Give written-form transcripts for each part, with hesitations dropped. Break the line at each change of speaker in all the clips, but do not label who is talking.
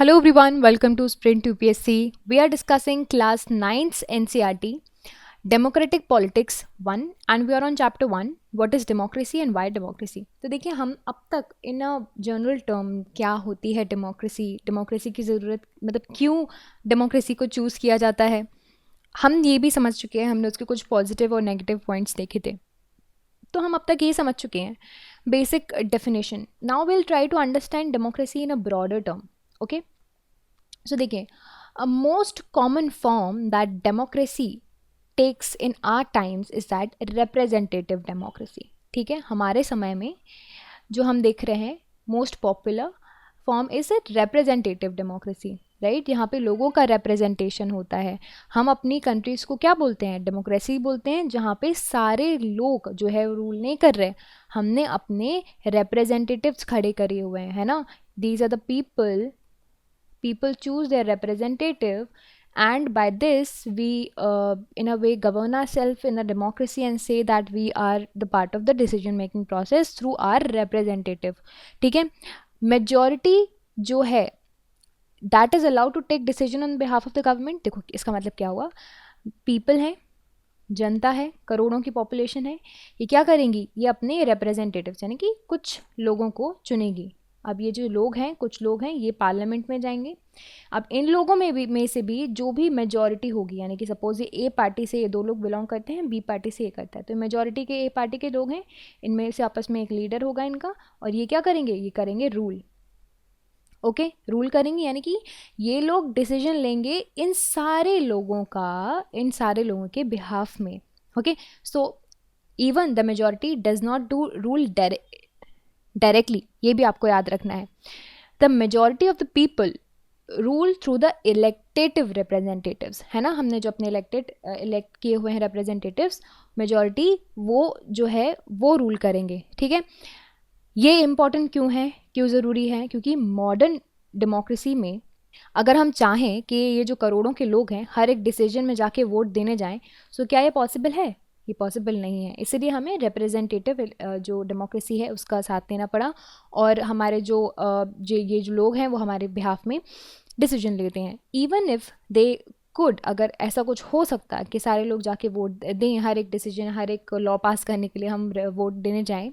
Hello everyone, welcome to Sprint UPSC. We are discussing class 9th NCERT Democratic Politics 1 and we are on chapter 1 What is democracy and why democracy. तो देखिए हम अब तक इन a general term क्या होती है democracy की ज़रूरत मतलब क्यों डेमोक्रेसी को चूज़ किया जाता है हम ये भी समझ चुके हैं, हमने उसके कुछ पॉजिटिव और नेगेटिव पॉइंट्स देखे थे. तो हम अब तक ये समझ चुके हैं basic definition. Now will try to understand democracy in a broader term. Okay, so देखिए, a most common form that democracy takes in our times is that representative democracy. ठीक है, हमारे समय में जो हम देख रहे हैं most popular form is a representative democracy. Right, यहाँ पे लोगों का रिप्रेजेंटेशन होता है. हम अपनी कंट्रीज़ को क्या बोलते हैं? डेमोक्रेसी बोलते हैं, जहाँ पे सारे लोग जो है रूल नहीं कर रहे, हमने अपने रिप्रेजेंटेटिव्स खड़े करे हुए हैं, है ना. These are the people choose their representative, and by this we in a way govern ourselves in a democracy and say that we are the part of the decision making process through our representative. ठीक है, majority जो है that is allowed to take decision on behalf of the government. देखो इसका मतलब क्या हुआ, people है, जनता है, करोड़ों की पॉपुलेशन है, ये क्या करेंगी? ये अपने रिप्रेजेंटेटिव्स यानी कि कुछ लोगों को चुनेगी. अब ये जो लोग हैं, कुछ लोग हैं, ये पार्लियामेंट में जाएंगे. अब इन लोगों में से भी जो भी मेजॉरिटी होगी, यानी कि सपोज ये ए पार्टी से ये दो लोग बिलोंग करते हैं, बी पार्टी से ये करता है, तो मेजॉरिटी के ए पार्टी के लोग हैं, इनमें से आपस में एक लीडर होगा इनका, और ये क्या करेंगे? ये करेंगे रूल. ओके, रूल करेंगे यानी कि ये लोग डिसीजन लेंगे इन सारे लोगों के बिहाफ में. Okay, so even the majority does not do rule directly, ये भी आपको याद रखना है. The majority of the people rule through the elective representatives, है ना. हमने जो अपने इलेक्ट किए हुए हैं रिप्रेजेंटेटिव्स, मेजॉरिटी वो जो है वो रूल करेंगे. ठीक है, ये इम्पॉर्टेंट क्यों है, क्यों ज़रूरी है? क्योंकि मॉडर्न डेमोक्रेसी में अगर हम चाहें कि ये जो करोड़ों के लोग हैं हर एक डिसीजन में जाके वोट देने जाएं, सो क्या ये पॉसिबल है? ये पॉसिबल नहीं है. इसीलिए हमें रिप्रेजेंटेटिव जो डेमोक्रेसी है उसका साथ देना पड़ा, और हमारे ये जो लोग हैं वो हमारे बिहाफ में डिसीजन लेते हैं. इवन इफ़ दे कुड, अगर ऐसा कुछ हो सकता है कि सारे लोग जाके वोट दें, हर एक डिसीजन, हर एक लॉ पास करने के लिए हम वोट देने जाएं,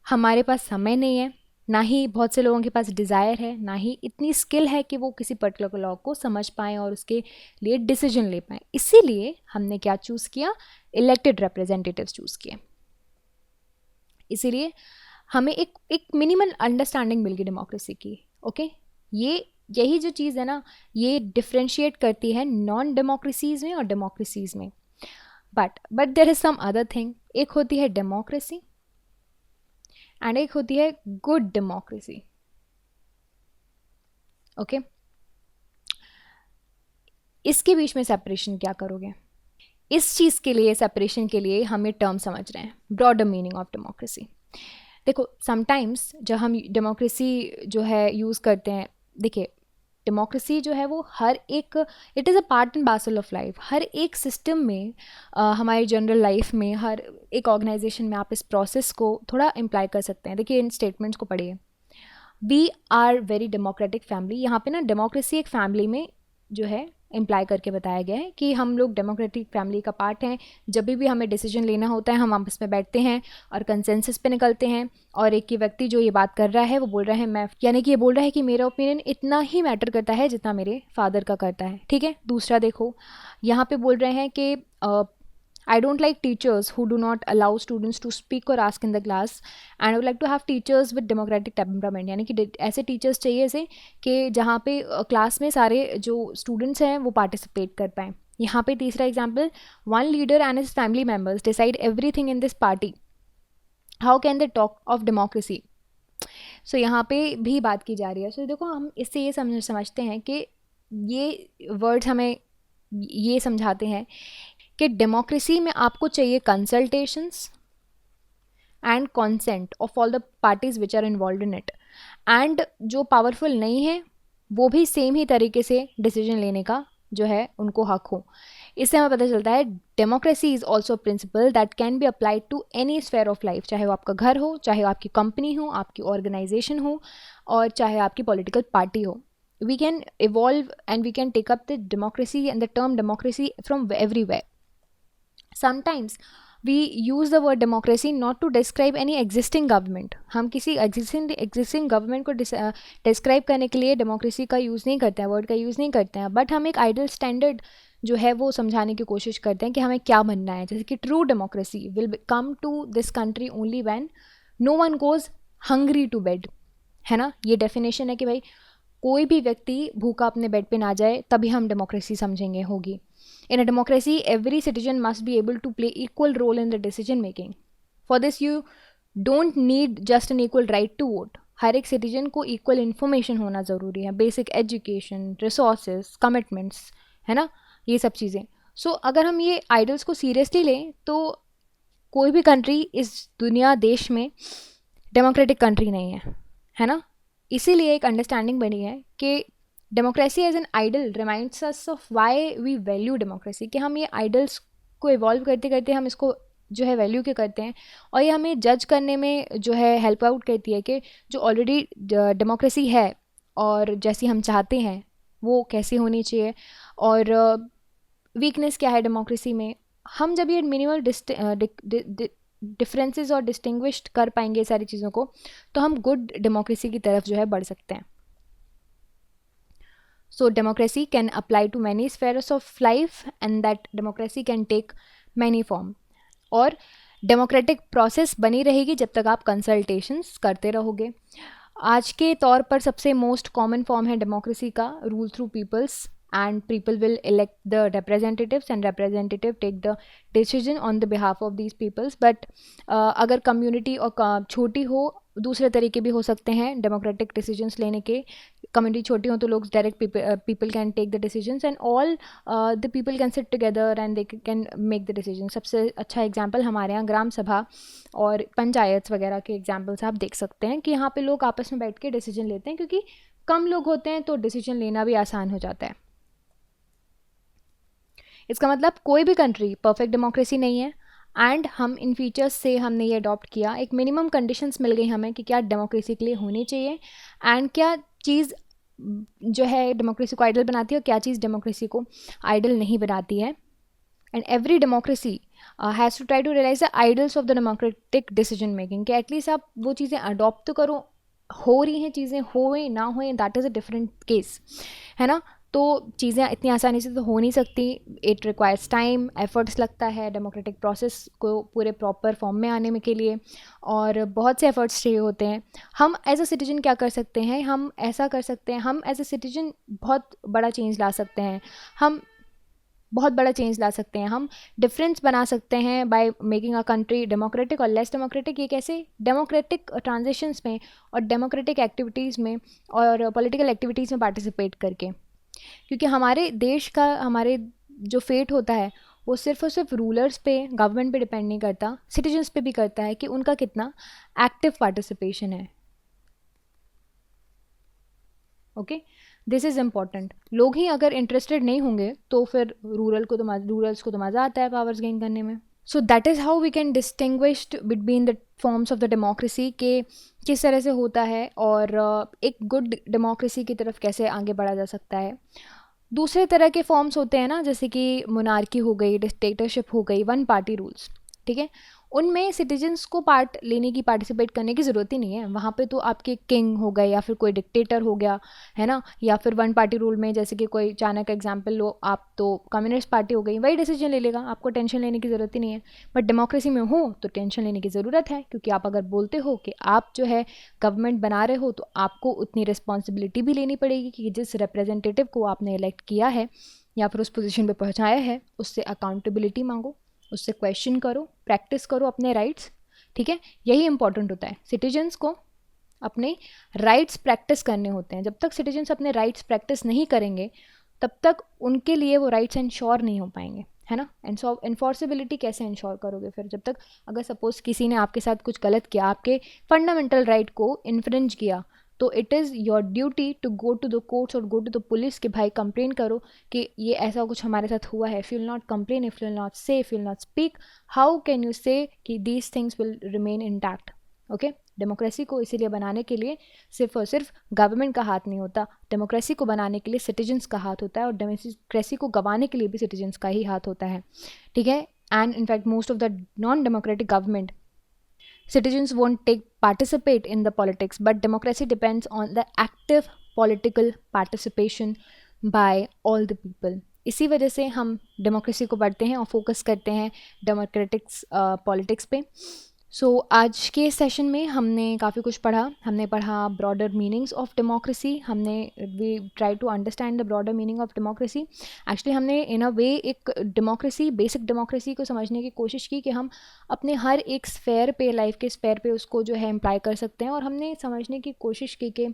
हमारे पास समय नहीं है, ना ही बहुत से लोगों के पास डिज़ायर है, ना ही इतनी स्किल है कि वो किसी पर्टिकुलर लॉ को समझ पाएँ और उसके लिए डिसीजन ले पाएँ. इसीलिए हमने क्या चूज़ किया? इलेक्टेड रिप्रेजेंटेटिव्स चूज़ किए. इसीलिए हमें एक मिनिमल अंडरस्टैंडिंग मिल गई डेमोक्रेसी की. ओके, यही जो चीज़ है ना, ये डिफ्रेंशिएट करती है नॉन डेमोक्रेसीज़ में और डेमोक्रेसीज़ में. But there is some other thing. एक होती है डेमोक्रेसी एंड एक होती है गुड डेमोक्रेसी. ओके, इसके बीच में सेपरेशन क्या करोगे? इस चीज़ के लिए, सेपरेशन के लिए हमें टर्म समझ रहे हैं, ब्रॉडर मीनिंग ऑफ डेमोक्रेसी. देखो, समटाइम्स जब हम डेमोक्रेसी जो है यूज़ करते हैं, देखिए डेमोक्रेसी जो है वो हर एक, it is a part and parcel of life. हर एक सिस्टम में, हमारी जनरल लाइफ में, हर एक ऑर्गेनाइजेशन में आप इस प्रोसेस को थोड़ा इम्प्लाई कर सकते हैं. देखिए इन स्टेटमेंट्स को पढ़िए. We are very democratic family. यहाँ पे ना डेमोक्रेसी एक फैमिली में जो है इम्प्लाई करके बताया गया है कि हम लोग डेमोक्रेटिक फैमिली का पार्ट हैं. जब भी हमें डिसीजन लेना होता है हम आपस में बैठते हैं और कंसेंसस पे निकलते हैं, और एक ही व्यक्ति जो ये बात कर रहा है वो बोल रहा है मैं, यानी कि ये बोल रहा है कि मेरा ओपिनियन इतना ही मैटर करता है जितना मेरे फादर का करता है. ठीक है, दूसरा देखो, यहाँ पे बोल रहे हैं कि I don't like teachers who do not allow students to speak or ask in the class, and I would like to have teachers with democratic temperament. यानी कि ऐसे टीचर्स चाहिए ऐसे कि जहाँ पे क्लास में सारे जो स्टूडेंट्स हैं वो पार्टिसिपेट कर पाएँ. यहाँ पे तीसरा example, one leader and his family members decide everything in this party, how can they talk of democracy? So यहाँ पे भी बात की जा रही है. सो देखो, हम इससे ये समझते हैं कि ये वर्ड्स हमें ये समझाते हैं कि डेमोक्रेसी में आपको चाहिए consultations and consent of all the parties which are involve in it, and जो पावरफुल नहीं है वो भी सेम ही तरीके से डिसीजन लेने का जो है उनको हक हो. इससे हमें पता चलता है democracy is also principle that can be applied to any sphere of life, चाहे वो आपका घर हो, चाहे वो आपकी कंपनी हो, आपकी ऑर्गेनाइजेशन हो, और चाहे आपकी पॉलिटिकल पार्टी हो. we can evolve and we can take up the democracy and the term democracy from everywhere. Sometimes we use the word democracy not to describe any existing government. हम किसी existing government को describe करने के लिए democracy का use नहीं करते हैं, word का यूज़ नहीं करते हैं, but हम एक ideal standard जो है वो समझाने की कोशिश करते हैं कि हमें क्या बनना है. जैसे कि true democracy will come to this country only when no one goes hungry to bed, है ना. ये definition है कि भाई कोई भी व्यक्ति भूखा अपने बेड पे ना जाए, तभी हम डेमोक्रेसी समझेंगे होगी. In a democracy, every citizen must be able to play equal role in the decision making. For this, you don't need just an equal right to vote. हर एक सिटीजन को इक्वल इन्फॉर्मेशन होना ज़रूरी है, basic education, resources, commitments, है ना, ये सब चीज़ें. सो अगर हम ये आइडल्स को सीरियसली लें तो कोई भी कंट्री इस दुनिया देश में डेमोक्रेटिक कंट्री नहीं है ना. इसीलिए एक अंडरस्टैंडिंग बनी है कि democracy as an ideal reminds us of why we value democracy, कि हम ये आइडल्स को इवॉल्व करते करते हम इसको जो है वैल्यू के करते हैं, और ये हमें जज करने में जो है हेल्प आउट करती है कि जो ऑलरेडी डेमोक्रेसी है और जैसी हम चाहते हैं वो कैसी होनी चाहिए, और वीकनेस क्या है डेमोक्रेसी में. हम जब ये मिनिमल डिफरेंसेस और डिस्टिंग्विश्ड कर पाएंगे सारी चीज़ों को, तो हम गुड डेमोक्रेसी की तरफ जो है बढ़ सकते हैं. So democracy can apply to many spheres of life and that democracy can take many form. और democratic process बनी रहेगी जब तक आप consultations करते रहोगे. आज के तौर पर सबसे most common form है democracy का rule through peoples, and people will elect the representatives and representative take the decision on the behalf of these peoples. But अगर community और छोटी हो, दूसरे तरीके भी हो सकते हैं डेमोक्रेटिक डिसीजंस लेने के. कम्युनिटी छोटी हो तो लोग direct people can take the decisions and all the people can sit together and they can make the decision. सबसे अच्छा एग्जांपल हमारे यहाँ ग्राम सभा और पंचायत वगैरह के एग्जांपल्स आप देख सकते हैं कि यहाँ पे लोग आपस में बैठ के डिसीजन लेते हैं, क्योंकि कम लोग होते हैं तो डिसीजन लेना भी आसान हो जाता है. इसका मतलब कोई भी कंट्री परफेक्ट डेमोक्रेसी नहीं है, एंड हम इन फीचर्स से हमने ये अडॉप्ट किया. एक मिनिमम कंडीशंस मिल गई हमें कि क्या डेमोक्रेसी के लिए होनी चाहिए एंड क्या चीज़ जो है डेमोक्रेसी को आइडल बनाती है और क्या चीज़ डेमोक्रेसी को आइडल नहीं बनाती है. And every democracy has to try to realise the ideals of the democratic decision making, कि एटलीस्ट आप वो चीज़ें अडॉप्ट तो करो. हो रही हैं चीज़ें, होए ना होए, that is a different case, है ना. तो चीज़ें इतनी आसानी से तो हो नहीं सकती. इट रिक्वायर्स टाइम, एफर्ट्स लगता है डेमोक्रेटिक प्रोसेस को पूरे प्रॉपर फॉर्म में आने में के लिए, और बहुत से एफर्ट्स चाहिए होते हैं. हम एज अ सिटीजन क्या कर सकते हैं, हम ऐसा कर सकते हैं, हम एज अ सिटीजन बहुत बड़ा चेंज ला सकते हैं. हम डिफरेंस बना सकते हैं by making a country democratic और लेस डेमोक्रेटिक. ये कैसे? डेमोक्रेटिक ट्रांजिशंस में और डेमोक्रेटिक एक्टिविटीज़ में और पॉलिटिकल एक्टिविटीज़ में पार्टिसिपेट करके. क्योंकि हमारे देश का हमारे जो फेट होता है वो सिर्फ और सिर्फ रूलर्स पे, गवर्नमेंट पे डिपेंड नहीं करता, सिटीजन्स पे भी करता है कि उनका कितना एक्टिव पार्टिसिपेशन है. Okay, this is important. लोग ही अगर इंटरेस्टेड नहीं होंगे तो फिर रूरल्स को तो मज़ा आता है पावर्स गेन करने में. So that is how we can distinguish between the forms of the democracy के किस तरह से होता है और एक गुड डेमोक्रेसी की तरफ कैसे आगे बढ़ा जा सकता है. दूसरे तरह के फॉर्म्स होते हैं ना, जैसे कि मोनार्की हो गई, डिक्टेटरशिप हो गई, वन पार्टी रूल्स, ठीक है. उनमें सिटीजन्स को पार्टिसिपेट करने की ज़रूरत ही नहीं है. वहाँ पे तो आपके किंग हो गए या फिर कोई डिक्टेटर हो गया, है ना, या फिर वन पार्टी रूल में जैसे कि कोई चाइना का एग्जांपल लो आप, तो कम्युनिस्ट पार्टी हो गई, वही डिसीजन ले लेगा, आपको टेंशन लेने की ज़रूरत ही नहीं है. बट डेमोक्रेसी में हो तो टेंशन लेने की ज़रूरत है, क्योंकि आप अगर बोलते हो कि आप जो है गवर्नमेंट बना रहे हो तो आपको उतनी रिस्पॉन्सिबिलिटी भी लेनी पड़ेगी कि जिस रिप्रेजेंटेटिव को आपने इलेक्ट किया है या फिर उस पोजीशन पे पहुंचाया है उससे अकाउंटेबिलिटी मांगो, उससे क्वेश्चन करो, प्रैक्टिस करो अपने राइट्स. ठीक है, यही इंपॉर्टेंट होता है. सिटीजन्स को अपने राइट्स प्रैक्टिस करने होते हैं. जब तक सिटीजन्स अपने राइट्स प्रैक्टिस नहीं करेंगे तब तक उनके लिए वो राइट्स इंश्योर नहीं हो पाएंगे, है ना. इन्फोर्सिबिलिटी कैसे इंश्योर करोगे फिर, जब तक अगर सपोज किसी ने आपके साथ कुछ गलत किया, आपके फंडामेंटल राइट को इन्फ्रिंज किया, तो it is your duty to go to the courts और गो टू द पुलिस कि भाई कंप्लेन करो कि ये ऐसा कुछ हमारे साथ हुआ है. If you will not complain, if you will not say, if you will not speak, how can you say कि these things will remain intact. Okay, democracy को इसीलिए बनाने के लिए सिर्फ और सिर्फ गवर्नमेंट का हाथ नहीं होता, डेमोक्रेसी को बनाने के लिए सिटीजन्स का हाथ होता है, और डेमोक्रेसी को गंवाने के लिए भी सिटीजन्स का ही हाथ होता है, ठीक है। And in fact most of the non democratic government citizens won't participate in the politics, but democracy depends on the active political participation by all the people. इसी वजह से हम डेमोक्रेसी को पढ़ते हैं और फोकस करते हैं डेमोक्रेटिक्स पॉलिटिक्स पे। सो आज के सेशन में हमने काफ़ी कुछ पढ़ा। हमने पढ़ा broader meanings of democracy, we try to understand the broader meaning of democracy. Actually हमने इन अ वे एक बेसिक डेमोक्रेसी को समझने की कोशिश की कि हम अपने हर एक स्फेयर पे, लाइफ के स्फेयर पे उसको जो है इम्प्लाई कर सकते हैं, और हमने समझने की कोशिश की कि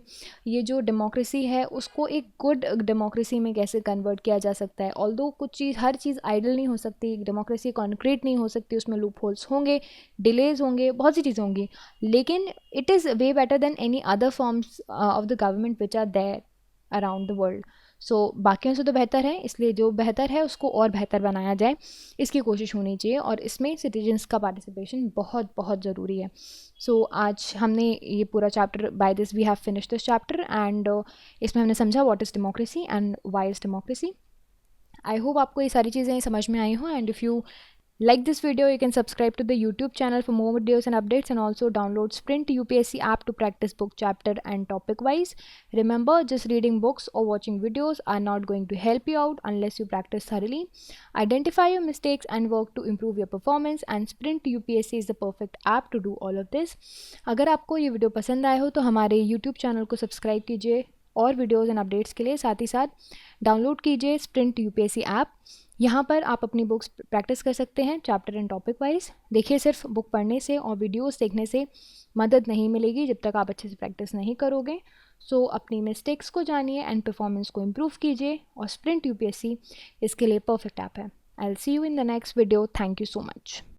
ये जो डेमोक्रेसी है उसको एक गुड डेमोक्रेसी में कैसे कन्वर्ट किया जा सकता है। ऑल्दो हर चीज़ आइडल नहीं हो सकती, डेमोक्रेसी कॉन्क्रीट नहीं हो सकती, उसमें लूप होल्स होंगे, डिलेज होंगे, बहुत सी चीज़ें होंगी, लेकिन it is way better than any other forms of the government which are there around the world. So बाकियों से तो बेहतर है, इसलिए जो बेहतर है उसको और बेहतर बनाया जाए, इसकी कोशिश होनी चाहिए, और इसमें सिटीजन्स का पार्टिसिपेशन बहुत बहुत ज़रूरी है। सो आज हमने ये पूरा chapter, by this we have finish this chapter, and इसमें हमने समझा what is democracy and why is democracy. I hope आपको ये सारी चीज़ें समझ में आई हों, and if you like this video, you can subscribe to the YouTube channel for more videos and updates, and also download Sprint UPSC app to practice book chapter and topic wise. Remember, just reading books or watching videos are not going to help you out unless you practice thoroughly. Identify your mistakes and work to improve your performance, and Sprint UPSC is the perfect app to do all of this. अगर आपको ये video पसंद आए हो तो हमारे YouTube channel को subscribe कीजिए और वीडियोज़ एंड अपडेट्स के लिए, साथ ही साथ डाउनलोड कीजिए स्प्रिंट यूपीएससी ऐप। यहाँ पर आप अपनी बुक्स प्रैक्टिस कर सकते हैं चैप्टर एंड टॉपिक वाइज। देखिए, सिर्फ बुक पढ़ने से और वीडियोस देखने से मदद नहीं मिलेगी जब तक आप अच्छे से प्रैक्टिस नहीं करोगे। सो अपनी मिस्टेक्स को जानिए एंड परफॉर्मेंस को इम्प्रूव कीजिए, और स्प्रिंट यूपीएससी इसके लिए परफेक्ट ऐप है। I will see you in the next video. Thank you so much.